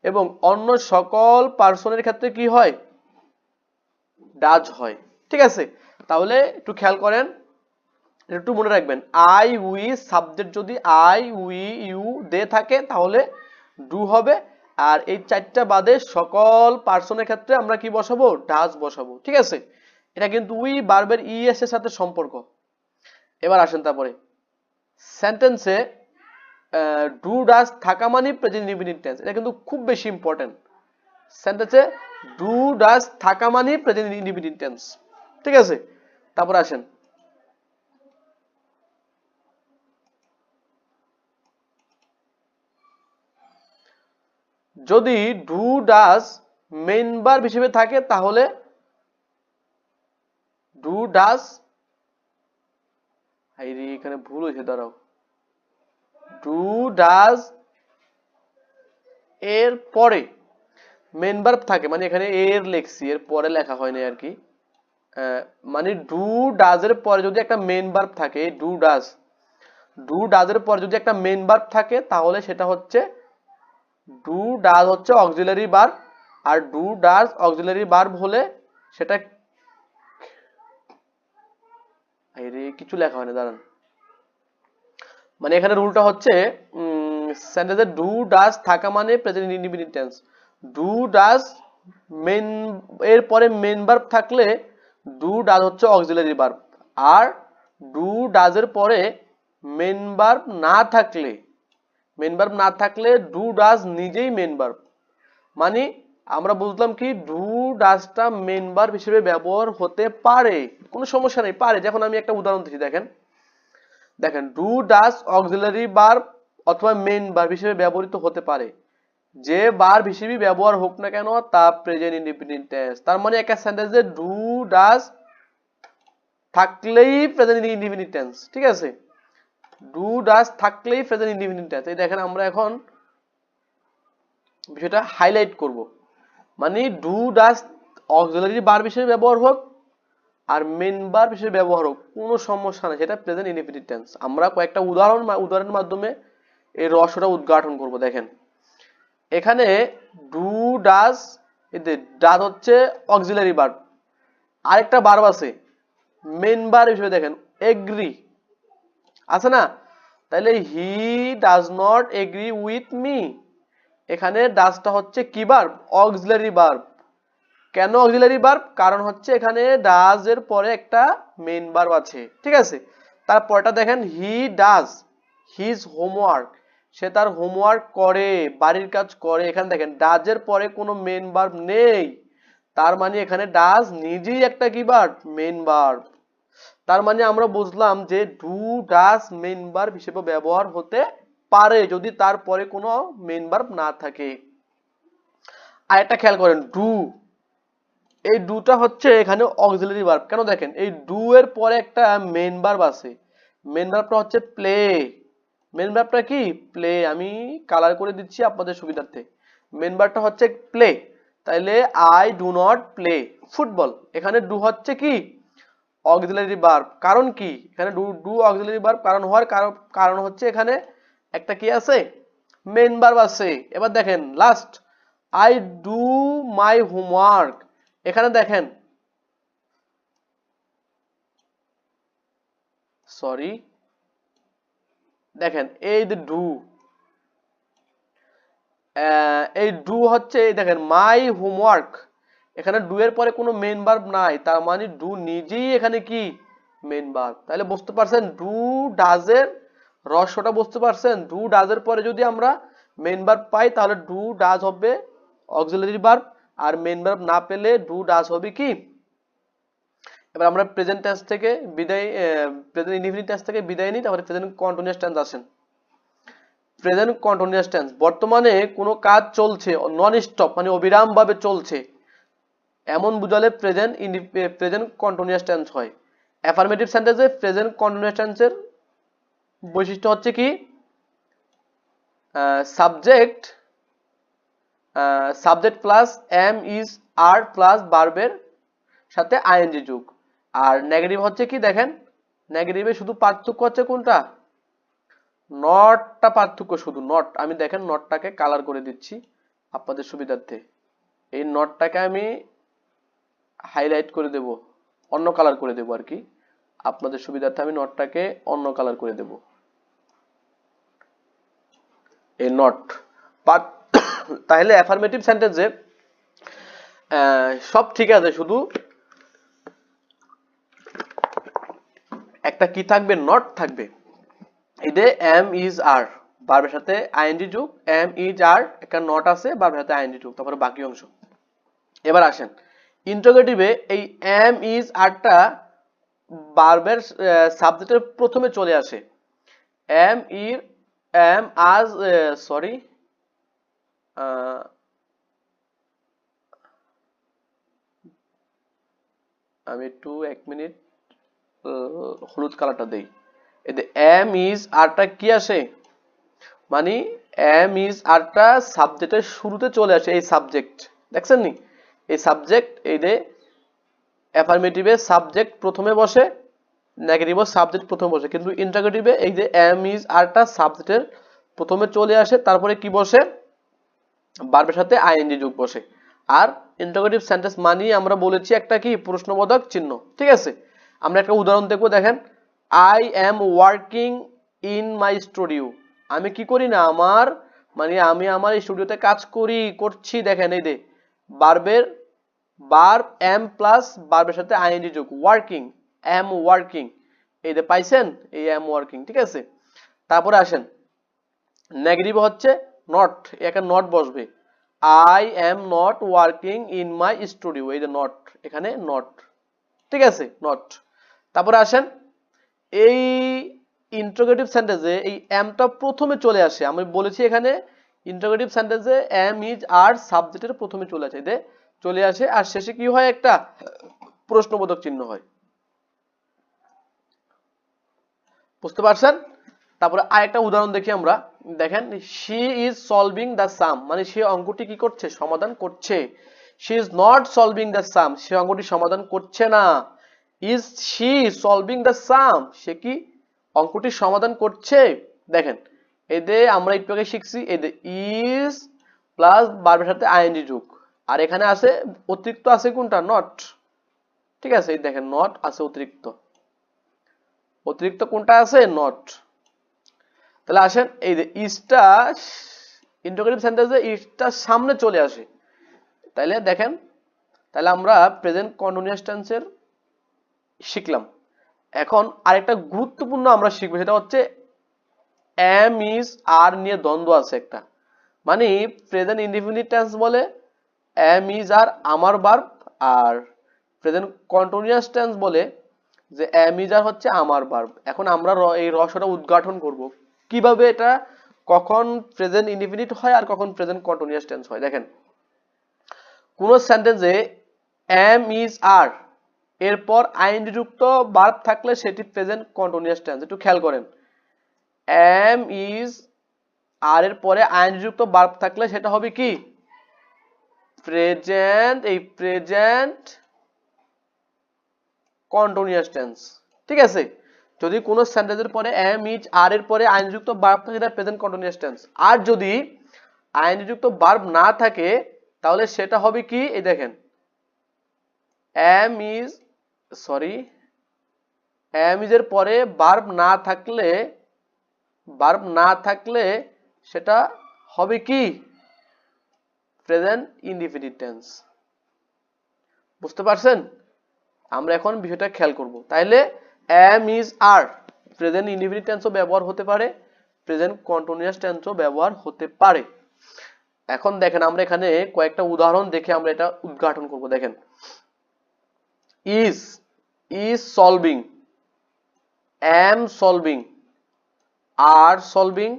এবং অন্য সকল পার্সনের ক্ষেত্রে কি হয়? ডাজ হয়। ঠিক আছে, তাহলে একটু খেয়াল করেন, একটু মনে রাখবেন, আই উই সাবজেক্ট যদি আই উই ইউ দে থাকে তাহলে ডু হবে, আর এই চারটা বাদে সকল পার্সনের ক্ষেত্রে আমরা কি বসাবো? ডাজ বসাবো। ঠিক আছে, এটা কিন্তু উই ভার্বের ইএস এর সাথে সম্পর্ক। এবার আসেন তারপরে সেন্টেন্সে ডু ডাজ থাকা মানে প্রেজেন্ট ইনডিফিনিট টেন্স, এটা কিন্তু খুব বেশি ইম্পর্টেন্ট। সেন্টেন্সে ডু ডাজ থাকা মানে প্রেজেন্ট ইনডিফিনিট টেন্স। ঠিক আছে, তারপর আসেন যদি ডু ডাজ মেইন ভার্ব হিসেবে থাকে তাহলে ডু ডাজ, এখানে ভুল হয়েছে, দাঁড়াও, ডু ডাজ এর পরে মেইন ভার্ব থাকে, মানে এখানে এর লেখছি, এর পরে লেখা হয়নি আর কি, মানে ডু ডাজ এর পরে যদি একটা মেইন ভার্ব থাকে, ডু ডাজ এর পরে যদি একটা মেইন ভার্ব থাকে তাহলে সেটা হচ্ছে ডু ডাজ হচ্ছে অক্সিলারি ভার্ব, আর ডু ডাজ অক্সিলারি ভার্ব হলে সেটা কিছু লেখা হয় না, দাঁড়ান, মানে এখানে রুলটা হচ্ছে সেন্টেন্সে ডু ডাজ থাকা মানে present indefinite tense, do does main এর পরে মেইন ভার্ব থাকলে ডু ডাজ হচ্ছে অক্সিলারি ভার্ব, আর ডু ডাজ এর পরে মেইন ভার্ব না থাকলে ডু ডাজ নিজেই মেইন ভার্ব। মানে আমরা বুঝলাম কি ডু ডাজটা মেইন ভার্ব হিসেবে ব্যবহার হতে পারে, কোনো সমস্যা নেই, পারে। যখন আমি একটা উদাহরণ দিচ্ছি, দেখেন ডু ডাজ অক্সিলারি ভার্ব অথবা মেইন ভার্ব হিসেবে ব্যবহৃত হতে পারে, যে ভার্ব হিসেবে ব্যবহার হোক না কেন তা প্রেজেন্ট ইনডিফিনিট টেন্স। তার মানে একটা সেন্টেন্সে ডু ডাজ থাকলেই প্রেজেন্ট ইনডিফিনিট টেন্স, ঠিক আছে, ডু ডাজ থাকলেই প্রেজেন্ট ইনডিফিনিট টেন্স। এই দেখেন আমরা এখন বিষয়টা হাইলাইট করব, মানে ডু ডাজ অক্সিলারি ভার্ব হিসেবে ব্যবহার হোক আর মেইন ভার্ব হিসেবে ব্যবহার হোক, কোনো সমস্যা নেই, সেটা প্রেজেন্ট ইনডিফিনিট টেন্স। আমরা কয়েকটা উদাহরণের মাধ্যমে এই রহস্যটা উদ্ঘাটন করব। দেখেন এখানে ডু ডাজ, ডাজ হচ্ছে অক্সিলারি ভার্ব, আরেকটা ভার্ব আছে মেইন ভার্ব হিসেবে, দেখেন এগ্রি আছে না, তাহলে হি does not agree with me, এখানে ডাজটা হচ্ছে কি ভার্ব, অক্সিলারি ভার্ব। কেন অক্সিলারি ভার্ব? কারণ হচ্ছে এখানে ডাজ এর পরে একটা মেইন ভার্ব আছে, ঠিক আছে। তারপরটা দেখেন হি ডাজ হিজ হোমওয়ার্ক, সে তার হোমওয়ার্ক করে, বাড়ির কাজ করে। এখানে দেখেন ডাজ এর পরে কোনো মেইন ভার্ব নেই, তার মানে এখানে ডাজ নিজেই একটা কি ভার্ব, মেইন ভার্ব। তার মানে আমরা বুঝলাম যে ডু ডাজ মেইন ভার্ব হিসেবে ব্যবহার হতে পারে যদি তারপরে কোনো মেইন ভার্ব না থাকে। আর একটা খেয়াল করেন, এই ডুটা হচ্ছে এখানে অক্সিলারি ভার্ব। কেন? দেখেন এই ডু এর পরে একটা মেইন ভার্ব আছে, মেইন ভার্বটা হচ্ছে প্লে। মেইন ভার্বটা কি? প্লে। আমি কালার করে দিচ্ছি আপনাদের সুবিধার্থে। মেইন ভার্বটা হচ্ছে প্লে, তাইলে I do not play football. এখানে ডু হচ্ছে কি? Auxiliary verb. কারণ কি এখানে ডু অক্সিলারি ভার্ব কারণ হওয়ার কারণ হচ্ছে এখানে একটা কি আছে, মেইন ভার্ব আছে। এবার দেখেন last, I do my homework. এখানে দেখেন দেখেন এই যে ডু, এই ডু হচ্ছে দেখেন মাই হোমওয়ার্ক, এখানে ডু এর পরে কোনো মেইন ভার্ব নাই, তার মানে ডু নিজেই এখানে কি মেইন ভার্ব। তাহলে বুঝতে পারছেন ডু ডাজের রহস্যটা, বুঝতে পারছেন? ডু ডাজের পরে যদি আমরা মেইন ভার্ব পাই তাহলে ডু ডাজ হবে অক্সিলারি ভার্ব, আর মেইন ভার্ব না পেলে ডু ডাজ হবে কি। এবার আমরা প্রেজেন্ট টেন্স থেকে বিদায়, প্রেজেন্ট ইনডিফিনিট টেন্স থেকে বিদায় নিই, তারপরে প্রেজেন্ট কন্টিনিউয়াস টেন্স আসেন। প্রেজেন্ট কন্টিনিউয়াস টেন্স, বর্তমানে কোনো কাজ চলছে, নন স্টপ মানে অবিরাম ভাবে চলছে, এমন বুঝালে প্রেজেন্ট কন্টিনিউয়াস টেন্স হয়। অ্যাফার্মেটিভ সেন্টেন্সে প্রেজেন্ট কন্টিনিউয়াস টেন্সের বৈশিষ্ট্য হচ্ছে কি, subject plus am is are plus ভার্বের সাথে আইএনজি যোগ। আর নেগেটিভ হচ্ছে কি, দেখেন নেগেটিভে শুধু পার্থক্য হচ্ছে কোনটা, নটটা পার্থক্য, শুধু নট। আমি দেখেন নটটাকে কালার করে দিচ্ছি আপনাদের সুবিধার্থে। এই নটটাকে আমি হাইলাইট করে দেব, অন্য কালার করে দেব আর কি, আপনাদের সুবিধার্থে আমি নটটাকে অন্য কালার করে দেব। এই নট তাহলে অ্যাফার্মেটিভ সেন্টেন্সে সব ঠিক আছে, শুধু একটা কি থাকবে, নট থাকবে। এই যে এম ইজ আর ভার্বের সাথে আইএনজি যোগ, এম ইজ আর একটা নট আছে, ভার্বের সাথে আইএনজি যোগ, তারপরে বাকি অংশ। এবার আসেন ইন্টারোগেটিভে এই এম ইজ আরটা ভার্বের সাবজেক্টের প্রথমে চলে আসে। এম আজ আমি একটু 1 মিনিট হলুদ কালারটা দেই। এই যে এম ইজ আরটা কি আসে, মানে এম ইজ আরটা সাবজেক্টের শুরুতে চলে আসে। এই সাবজেক্ট দেখছেন নি, এই সাবজেক্ট, এই যে অ্যাফার্মেটিভে সাবজেক্ট প্রথমে বসে, নেগেটিভে সাবজেক্ট প্রথমে বসে, কিন্তু ইন্টারোগেটিভে এই যে এম ইজ আরটা সাবজেক্টের প্রথমে চলে আসে, তারপরে কি বসে, ভার্বের সাথে আইএনজি যোগ বসে। আর ইন্টারোগেটিভ সেন্টেন্স মানে আমরা বলেছি একটা কি প্রশ্নবোধক চিহ্ন, ঠিক আছে। আমরা একটা উদাহরণ দেখবো, দেখেন I am working in my studio. আমি কি করি না, আমার মানে আমি আমার স্টুডিওতে কাজ করছি। দেখেন এই যে ভার্বের ভার্ব এম প্লাস ভার্বের সাথে আইএনজি যোগ, ওয়ার্কিং, এম ওয়ার্কিং, এই যে পাইছেন, এই এম ওয়ার্কিং, ঠিক আছে। তারপরে আসেন নেগেটিভ হচ্ছে নট, এখানে নট বসবে, I am not working in my studio, এই যে নট, এখানে নট, ঠিক আছে, নট। তারপরে আসেন এই ইন্টারোগেটিভ সেন্টেন্সে এই এমটা প্রথমে চলে আসে। আমি বলেছি এখানে ইন্টারোগেটিভ সেন্টেন্সে এম ইজ আর সাবজেক্টের প্রথমে চলে আসে, এতে চলে আসে, আর শেষে কি হয়, একটা প্রশ্নবোধক চিহ্ন হয়। বুঝতে পারছেন? তারপরে আরেকটা উদাহরণ দেখি আমরা, দেখেন she is solving the sum, মানে সে অঙ্কটি কি করছে, সমাধান করছে। She is not solving the sum, সে অঙ্কটি সমাধান করছে না। Is she solving the sum, সে কি অঙ্কটি সমাধান করছে। দেখেন এতে আমরা একটু আগে শিখছি, এতে ইজ প্লাস ভার্বের সাথে আইএনজি যোগ, আর এখানে আছে অতিরিক্ত আছে কোনটা, নট, ঠিক আছে। এই দেখেন নট আছে অতিরিক্ত, অতিরিক্ত কোনটা আছে, নট। তাহলে আসেন এই যে ইজটা ইন্টারোগেটিভ সেন্টেন্সে ইজটা সামনে চলে আসে, তাইলে দেখেন, তাহলে আমরা প্রেজেন্ট কন্টিনিউয়াস টেন্সের শিখলাম। এখন আরেকটা গুরুত্বপূর্ণ আমরা শিখবো, সেটা হচ্ছে এম ইজ আর নিয়ে দ্বন্দ্ব আছে একটা, মানে প্রেজেন্ট ইনডিফিনিট টেন্স বলে এম ইজ আর আমার ভার্ব, আর প্রেজেন্ট কন্টিনিউয়াস টেন্স বলে যে এম ইজ আর হচ্ছে আমার ভার্ব। এখন আমরা এই রহস্যটা উদ্ঘাটন করব, কিভাবে এটা কখন প্রেজেন্ট ইনডিফিনিট হয় আর কখন প্রেজেন্ট কন্টিনিউয়াস টেন্স হয়। দেখেন কোন সেন্টেন্সে এম ইজ আর এরপর আইএনজি যুক্ত ভার্ব থাকলে সেটি প্রেজেন্ট কন্টিনিউয়াস টেন্স। একটু খেয়াল করেন, এম ইজ আর এর পরে আইএনজি যুক্ত ভার্ব থাকলে সেটা হবে কি, প্রেজেন্ট, এই প্রেজেন্ট কন্টিনিউয়াস টেন্স, ঠিক আছে। যদি কোন সেন্টেন্সের পরে এম ইজ আর এর পরে আইএনজি যুক্ত ভার্ব থাকে সেটা প্রেজেন্ট কন্টিনিউয়াস টেন্স, আর যদি আইএনজি যুক্ত ভার্ব না থাকে তাহলে সেটা হবে কি, এই দেখেন এম ইজ এর পরে ভার্ব না থাকলে সেটা হবে কি, প্রেজেন্ট ইনডিফিনিট টেন্স। বুঝতে পারছেন? আমরা এখন বিষয়টা খেয়াল করব। তাইলে am is are present indefinite টেন্সও ব্যবহার হতে পারে, প্রেজেন্ট কন্টিনিউয়াস টেন্সও ব্যবহার হতে পারে। এখন দেখেন আমরা এখানে কয়েকটা উদাহরণ দেখে আমরা এটা উদ্ঘাটন করব। দেখেন is solving, am solving, are solving,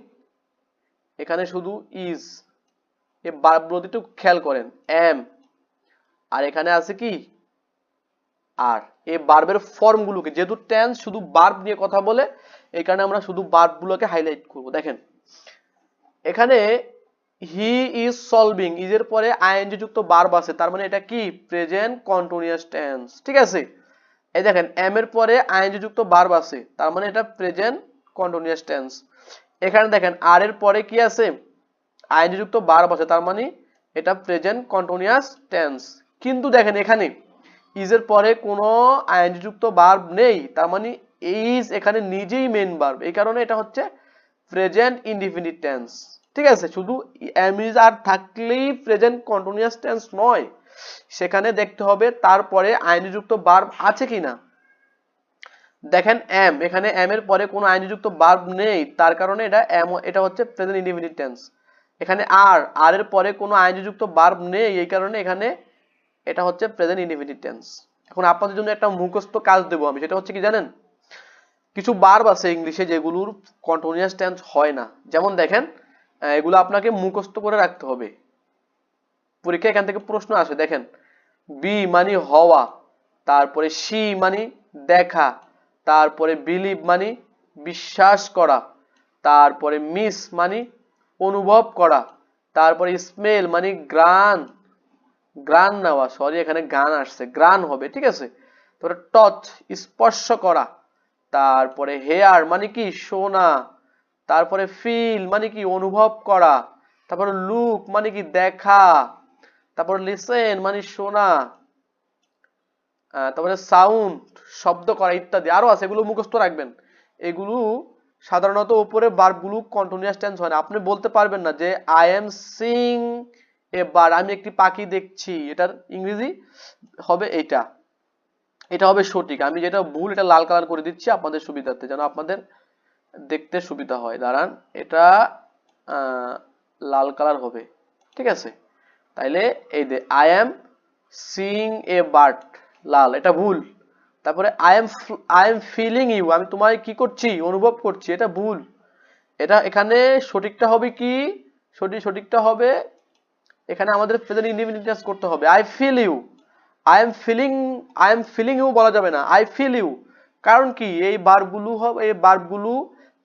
এখানে শুধু ইজ। এই ভার্বগুলোতে একটু খেয়াল করেন, এম আর এখানে আছে কি আর। এই ভার্বের ফর্মগুলোকে, যেহেতু টেন্স শুধু ভার্ব নিয়ে কথা বলে, এই কারণে আমরা শুধু ভার্বগুলোকে হাইলাইট করব। দেখেন এখানে হি ইজ সলভিং, ইজের পরে আইএনজি যুক্ত ভার্ব আছে, তার মানে এটা কি প্রেজেন্ট কন্টিনিউয়াস টেন্স, ঠিক আছে। এই দেখেন এম এর পরে আইএনজি যুক্ত ভার্ব আছে, তার মানে এটা প্রেজেন্ট কন্টিনিউয়াস টেন্স। এখানে দেখেন আর এর পরে কি আছে, আইএনজি যুক্ত ভার্ব আছে, তার মানে এটা প্রেজেন্ট কন্টিনিউয়াস টেন্স। কিন্তু দেখেন এখানে ইজের পরে কোনো আইএনজি যুক্ত ভার্ব নেই, তার মানে ইজ এখানে নিজেই মেইন ভার্ব, এই কারণে এটা হচ্ছে প্রেজেন্ট ইনডিফিনিট টেন্স, ঠিক আছে। শুধু এম ইজ আর থাকলেই প্রেজেন্ট কন্টিনিউয়াস টেন্স নয়, সেখানে দেখতে হবে তারপরে আইএনজি যুক্ত ভার্ব আছে কিনা। দেখেন এম, এখানে এম এর পরে কোনো আইএনজি যুক্ত ভার্ব নেই, তার কারণে এটা হচ্ছে প্রেজেন্ট ইনডিফিনিট টেন্স। এখানে আর এর পরে কোনো আইএনজি যুক্ত ভার্ব নেই, এই কারণে এখানে এটা হচ্ছে প্রেজেন্ট ইনডিফিনিট টেন্স। এখন আপনাদের জন্য একটা মুখস্থ কাজ দেবো আমি, সেটা হচ্ছে কি জানেন, কিছু ভার্ব আছে ইংলিশে যেগুলোর কন্টিনিউয়াস টেন্স হয় না। যেমন দেখেন এগুলো আপনাকে মুখস্থ করে রাখতে হবে। পরীক্ষা এখান থেকে প্রশ্ন আসে দেখেন, বি মানে হওয়া, তারপরে সি মানে দেখা, তারপরে বিলিভ মানে বিশ্বাস করা, তারপরে মিস মানে অনুভব করা, তারপরে স্মেল মানে গ্রান, গ্রান নেওয়া, সরি এখানে গান আসছে, গ্রান হবে, ঠিক আছে। তারপরে টচ স্পর্শ করা, তারপরে হেয়ার মানে কি শোনা, তারপরে ফিল মানে কি অনুভব করা, তারপরে লুক মানে কি দেখা, তারপরে লিসেন মানে শোনা, তারপরে সাউন্ড শব্দ করা ইত্যাদি আরো আছে, এগুলো মুখস্থ রাখবেন। এগুলো সাধারণত উপরে ভার্বগুলো কন্টিনিউয়াস টেন্স হয় না। আপনি বলতে পারবেন না যে I am sing a bird, আমি একটি পাখি দেখছি, এটার ইংরেজি হবে এটা, এটা হবে সঠিক। আমি যেটা ভুল এটা লাল কালার করে দিচ্ছি আপনাদের সুবিধার্থে, যেন আপনাদের দেখতে সুবিধা হয়। দাঁড়ান, এটা লাল কালার হবে, ঠিক আছে। তাইলে এই যে I am sing a bird, লাল, এটা ভুল। তারপরে আই এম ফিলিং ইউ, আমি তোমায় কি করছি অনুভব করছি, এটা ভুল। এটা এখানে সঠিকটা হবে কি, সঠিকটা হবে এখানে আমাদের প্রেজেন্ট ইনডিফিনিট টেন্স করতে হবে। I feel you, I am feeling you বলা যাবে না, আই ফিল ইউ। কারণ কি, এই ভার্বগুলো হবে, এই ভার্বগুলো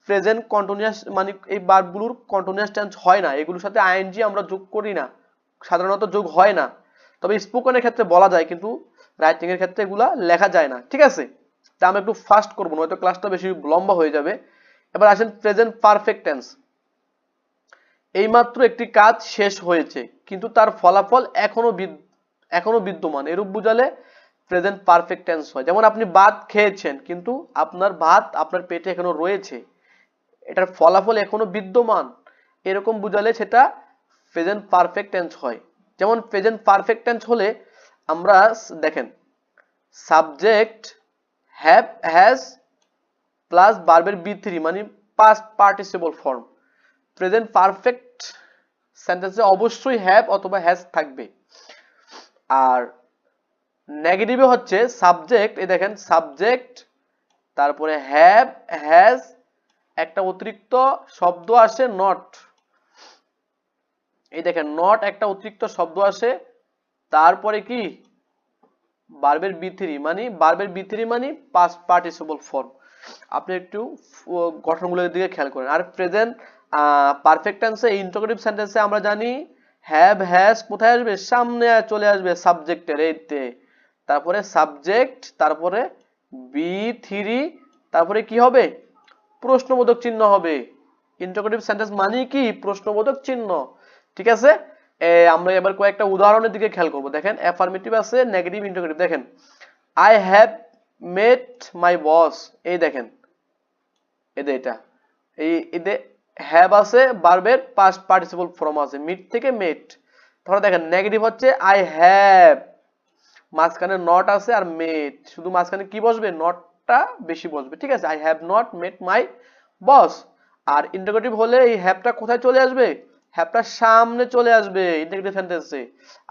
প্রেজেন্ট কন্টিনিউয়াস মানে এই ভার্বগুলোর কন্টিনিউয়াস টেন্স হয় না, এগুলোর সাথে আইএনজি আমরা যোগ করি না, সাধারণত যোগ হয় না। তবে স্পোকেনের ক্ষেত্রে বলা যায়, কিন্তু রাইটিং এর ক্ষেত্রে এগুলা লেখা যায় না, ঠিক আছে। তা আমরা একটু ফাস্ট করবো, নয়তো ক্লাসটা বেশি লম্বা হয়ে যাবে। এবার আসেন প্রেজেন্ট পারফেক্ট টেন্স। এইমাত্র একটি কাজ শেষ হয়েছে কিন্তু তার ফলাফল এখনো বিদ্যমান, এরূপ বুঝালে প্রেজেন্ট পারফেক্ট টেন্স হয়। যেমন আপনি ভাত খেয়েছেন কিন্তু আপনার ভাত আপনার পেটে এখনো রয়েছে, এটার ফলাফল এখনো বিদ্যমান, এরকম বুঝালে সেটা প্রেজেন্ট পারফেক্ট টেন্স হয়। যেমন প্রেজেন্ট পারফেক্ট টেন্স হলে আমরা দেখেন সাবজেক্ট হ্যাভ হ্যাজ প্লাস ভার্বের বি3 মানে past participle form. Present perfect সেন্টেন্সে অবশ্যই হ্যাভ অথবা হ্যাজ থাকবে। আর নেগেটিভে হচ্ছে সাবজেক্ট, এই দেখেন সাবজেক্ট, তারপরে হ্যাভ হ্যাজ, একটা অতিরিক্ত শব্দ আসে নট, এই দেখেন নট একটা অতিরিক্ত শব্দ আসে, তারপরে কি ভার্বের বি3 মানে পাস্ট পার্টিসিপল ফর্ম। আপনি একটু গঠনগুলোর দিকে খেয়াল করেন। আর প্রেজেন্ট পারফেক্ট টেন্সে ইন্টারোগেটিভ সেন্টেন্সে আমরা জানি হ্যাভ হ্যাজ কোথায় আসবে, সামনে চলে আসবে সাবজেক্টের এইতে, তারপরে সাবজেক্ট, তারপরে বি3, তারপরে কি হবে প্রশ্নবোধক চিহ্ন হবে। ইন্টারোগেটিভ সেন্টেন্স মানে কি প্রশ্নবোধক চিহ্ন, ঠিক আছে। আমরা এবার কয়েকটা উদাহরণের দিকে খেয়াল করব। দেখেন অ্যাফার্মেটিভ আছে, নেগেটিভ, ইন্টারোগেটিভ। দেখেন আই হ্যাভ মেট মাই বস, এই দেখেন এটা এই হ্যাভ আছে, ভার্বের পাস্ট পার্টিসিপল ফর্ম আছে, মিট থেকে মেট। তাহলে দেখেন নেগেটিভ হচ্ছে আই হ্যাভ, মাঝখানে নট আছে আর মেট, শুধু মাঝখানে কি বসবে নটটা বেশি বসবে, ঠিক আছে। I have not met my boss. আর ইন্টারোগেটিভ হলে এই হ্যাভটা কোথায় চলে আসবে, হ্যাভটা সামনে চলে আসবে ইন্টারোগেটিভ সেন্টেন্সে,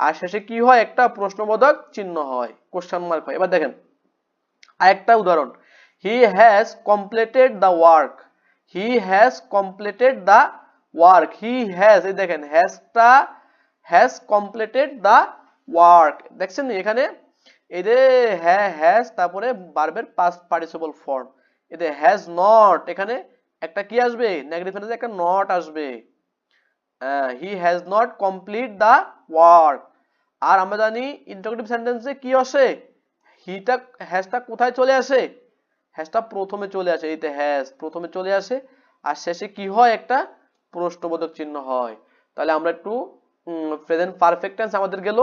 আর শেষে কি হয় একটা প্রশ্নবোধক চিহ্ন হয়, কোশ্চেন মার্ক হয়। এবার দেখেন আরেকটা উদাহরণ, he has completed the work, he has completed the work, he has, এই দেখেন হ্যাজটা হ্যাজ কমপ্লিটেড দ্য ওয়ার্ক, দেখছেন এখানে এই যে হ্যাজ, তারপরে ভার্বের পাস্ট পার্টিসিপল ফর্ম। এই যে হ্যাজ নট, এখানে একটা কি আসবে নেগেটিভ সেন্টেন্সে একটা নট আসবে, he has not complete the work. আর আমরা জানি ইন্টারোগেটিভ সেন্টেন্সে কি আসে, হিটা হ্যাজটা কোথায় চলে আসে, হ্যাজটা প্রথমে চলে আসে, এইতে হ্যাজ প্রথমে চলে আসে, আর শেষে কি হয় একটা প্রশ্নবোধক চিহ্ন হয়। তাহলে আমরা একটু প্রেজেন্ট পারফেক্ট টেন্স আমাদের গেল।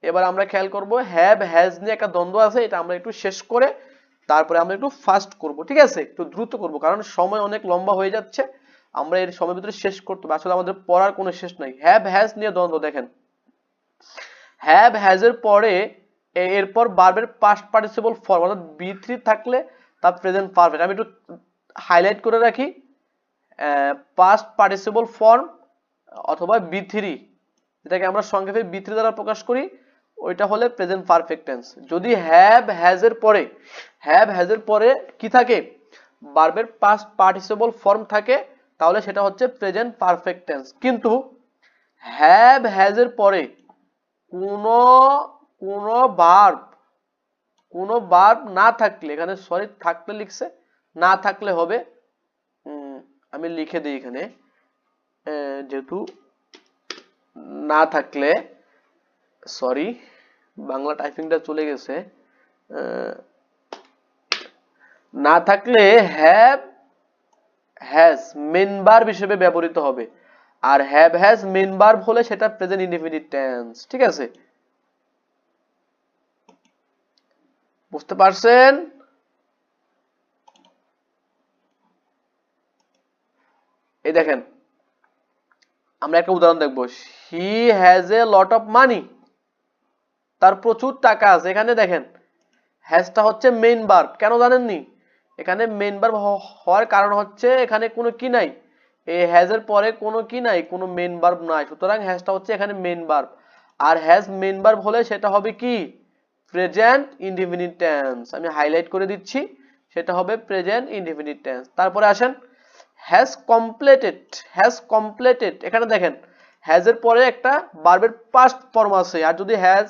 এবার আমরা খেয়াল করব হ্যাভ হ্যাজ নিয়ে একটা দ্বন্দ্ব আছে, এটা আমরা একটু শেষ করে তারপরে আমরা একটু ফাস্ট করব, ঠিক আছে, একটু দ্রুত করব কারণ সময় অনেক লম্বা হয়ে যাচ্ছে, আমরা এর সময়ের ভিতরে শেষ করতে হবে, আসলে আমাদের পড়ার কোনো শেষ নাই। হ্যাভ হ্যাজ নিয়ে দ্বন্দ্ব, দেখেন হ্যাভ হ্যাজ এর পরে এরপর ভার্বের পাস্ট পার্টিসিপল ফর্ম অর্থাৎ বি3 থাকলে তা প্রেজেন্ট পারফেক্ট। আমি একটু হাইলাইট করে রাখি, পাস্ট পার্টিসিপল ফর্ম অথবা বি3, যেটাকে আমরা সংক্ষেপে বি3 দ্বারা প্রকাশ করি, ওইটা হলে প্রেজেন্ট পারফেক্ট টেন্স। যদি হ্যাভ হ্যাজ এর পরে কি থাকে ভার্বের পাস্ট পার্টিসিপল ফর্ম থাকে, তাহলে সেটা হচ্ছে প্রেজেন্ট পারফেক্ট টেন্স। কিন্তু হ্যাভ হ্যাজ এর পরে কোনো ভার্ব না থাকলে, এখানে সরি থাকলে লিখছে, না থাকলে হবে আমি লিখে দিই এখানে, যেহেতু না থাকলে, সরি বাংলা টাইপিংটা চলে গেছে, না থাকলে হ্যাভ হ্যাজ মেন ভার্ব হিসেবে ব্যবহৃত হবে। আর হ্যাভ হ্যাজ মেন ভার্ব হলে সেটা প্রেজেন্ট ইনডেফিনিট টেন্স। ঠিক আছে, বুঝতে পারছেন? এই দেখেন আমরা একটা উদাহরণ দেখব, he has a lot of money, তার প্রচুর টাকা আছে। এখানে দেখেন হ্যাজটা হচ্ছে মেইন ভার্ব, কেন জানেননি? এখানে মেইন ভার্ব হওয়ার কারণ হচ্ছে এখানে কোনো কি নাই, এই হ্যাজ এর পরে কোনো কি নাই, কোনো মেইন ভার্ব নাই, সুতরাং হ্যাজটা হচ্ছে এখানে মেইন ভার্ব। আর হ্যাজ মেইন ভার্ব হলে সেটা হবে কি, প্রেজেন্ট ইনডেফিনিট টেন্স। আমি হাইলাইট করে দিচ্ছি, সেটা হবে প্রেজেন্ট ইনডেফিনিট টেন্স। তারপরে আসেন হ্যাজ কমপ্লিটেড, এখানে দেখেন হ্যাজ এর পরে একটা ভার্বের পাস্ট ফর্ম আছে, আর যদি হ্যাভ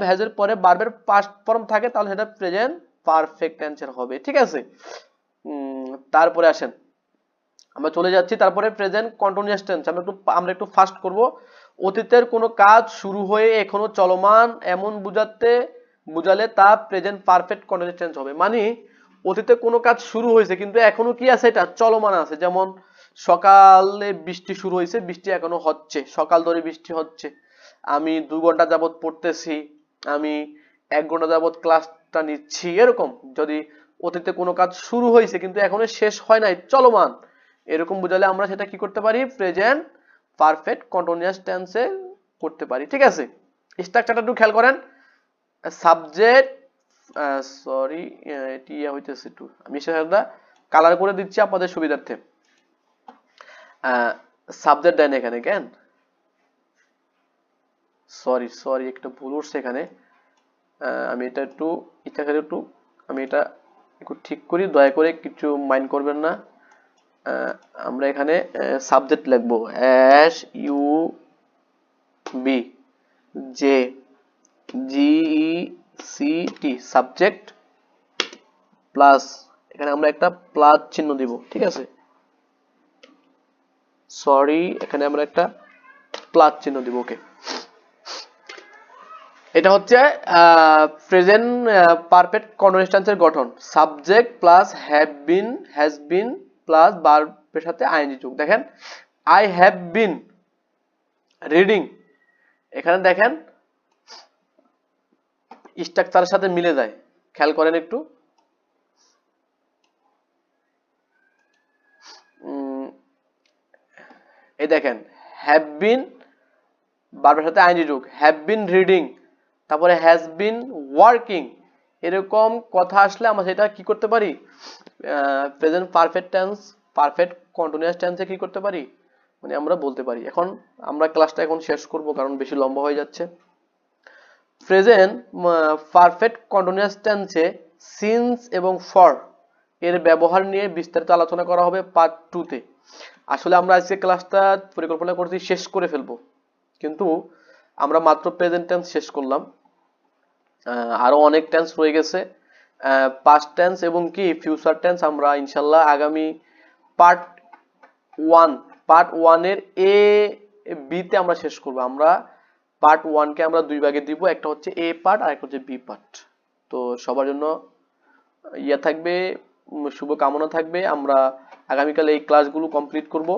হ্যাজ এর পরে ভার্বের পাস্ট ফর্ম থাকে তাহলে সেটা প্রেজেন্ট পারফেক্ট টেন্সের হবে। ঠিক আছে, তারপরে আসেন আমরা চলে যাচ্ছি, তারপরে প্রেজেন্ট কন্টিনিউয়াস টেন্স। আমরা একটু ফাস্ট করব। অতীতের কোনো কাজ শুরু হয়ে এখনো চলমান এমন বুঝালে তা প্রেজেন্ট পারফেক্ট কন্টিনিউয়াস টেন্স হবে। মানে অতীতে কোনো কাজ শুরু হয়েছে কিন্তু এখনো কি আছে, এটা চলমান আছে। যেমন সকালে বৃষ্টি শুরু হয়েছে, বৃষ্টি এখনো হচ্ছে, সকাল ধরে বৃষ্টি হচ্ছে। আমি 2 ঘন্টা যাবত পড়তেছি, আমি 1 ঘন্টা যাবত ক্লাসটা নিচ্ছি। এরকম যদি অতীতে কোনো কাজ শুরু হয়েছে কিন্তু এখনো শেষ হয় নাই, চলমান, এরকম বুঝালে আমরা সেটা কি করতে পারি, প্রেজেন্ট পারফেক্ট কন্টিনিউয়াস টেন্সে করতে পারি। ঠিক আছে, স্ট্রাকচারটা একটু খেয়াল করেন। সাবজেক্ট, সরি এটি হইতেছে একটু, আমি সেটা কালার করে দিচ্ছি আপনাদের সুবিধার্থে। সাবজেক্ট দেন এখানে, কেন সরি একটা ভুল উঠছে এখানে। আমি এটা একটু আমি এটা একটু ঠিক করি, দয়া করে কিছু মাইন্ড করবেন না। আমরা এখানে সাবজেক্ট লিখবো SUBJECT, সাবজেক্ট প্লাস, এখানে আমরা একটা প্লাস চিহ্ন দিব। ঠিক আছে, সরি এখানে আমরা একটা প্লাস চিহ্ন দিব। ওকে, এটা হচ্ছে প্রেজেন্ট পারফেক্ট কন্টিনিউয়াস টেন্সের গঠন। Subject plus have been, has been plus ভার্বের সাথে আইএনজি যোগ। দেখেন আই হ্যাভ বিন রিডিং, এখানে দেখেন স্ট্রাকচারের সাথে মিলে যায়, খেয়াল করেন একটু। এই দেখেন হ্যাভ বিন ভার্বের সাথে আইএনজি যোগ, হ্যাভ বিন রিডিং, তারপরে হ্যাজ বিন ওয়ার্কিং। এরকম কথা আসলে আমরা সেটা কি করতে পারি, present perfect tense perfect continuous টেন্সে কি করতে পারি, মানে আমরা বলতে পারি। এখন আমরা ক্লাসটা এখন শেষ করব কারণ বেশি লম্বা হয়ে যাচ্ছে। প্রেজেন্ট পারফেক্ট কন্টিনিউয়াস টেন্সে সিন্স এবং ফর এর ব্যবহার নিয়ে বিস্তারিত আলোচনা করা হবে পার্ট 2 তে। আসলে আমরা আজকে ক্লাসটা পরিকল্পনা করছি শেষ করে ফেলবো, কিন্তু আমরা মাত্র প্রেজেন্ট টেন্স শেষ করলাম, আরো অনেক টেন্স রয়ে গেছে। পাস্ট টেন্স এবং কি ফিউচার টেন্স আমরা ইনশাআল্লাহ আগামী পার্ট 1 এর এ বি তে আমরা শেষ করব। আমরা পার্ট 1 কে আমরা 2 ভাগে দিব, একটা হচ্ছে এ পার্ট আর একটা হচ্ছে বি পার্ট। তো সবার জন্য থাকবে, শুভ কামনা থাকবে। আমরা আগামীকাল এই ক্লাসগুলো কমপ্লিট করব।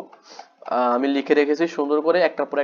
আমি লিখে রেখেছি সুন্দর করে একটার পর একটা।